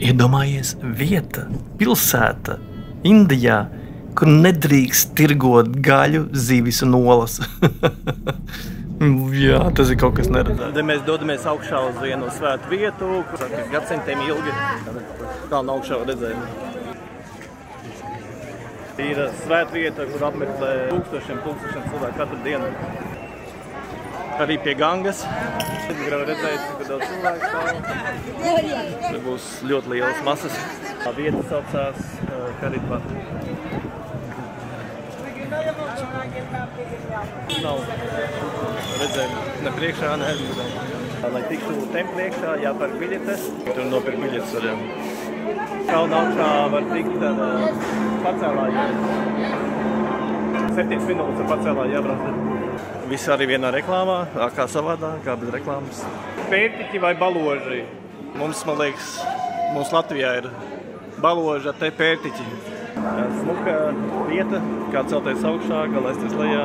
Iedomājies vieta, pilsēta, Indijā, kur nedrīkst tirgot gaļu, zivis un olas. Jā, tas ir kaut kas neredzēts. Tad mēs dodamies augšā uz vienu svētu vietu, kur gadsimtiem ilgi kalna augšā redzējumi. Ir svēta vieta, kur apmeklē tūkstošiem cilvēku katru dienu. Arī pie Gangas. Gribu redzēt, ka daudz cilvēku stāv. Tur būs ļoti lielas masas. Tā vieta saucās Haridvar. Nav redzējumi ne priekšā, ne aizmugurē. Lai tiktu templi iekšā, jāpērk biļetes. Tur nopirkt biļetes varam. Kalna augšā var tikt ar pacēlājiem. 7 minūtes ar pacēlāju jābrauc. Viss arī vienā reklāmā, kā savādā, kā bez reklāmas. Pērtiķi vai baloži? Mums, man liekas, mums Latvijā ir baloža, te pērtiķi. Smuka vieta, kā celties augšā, kā laisties lejā.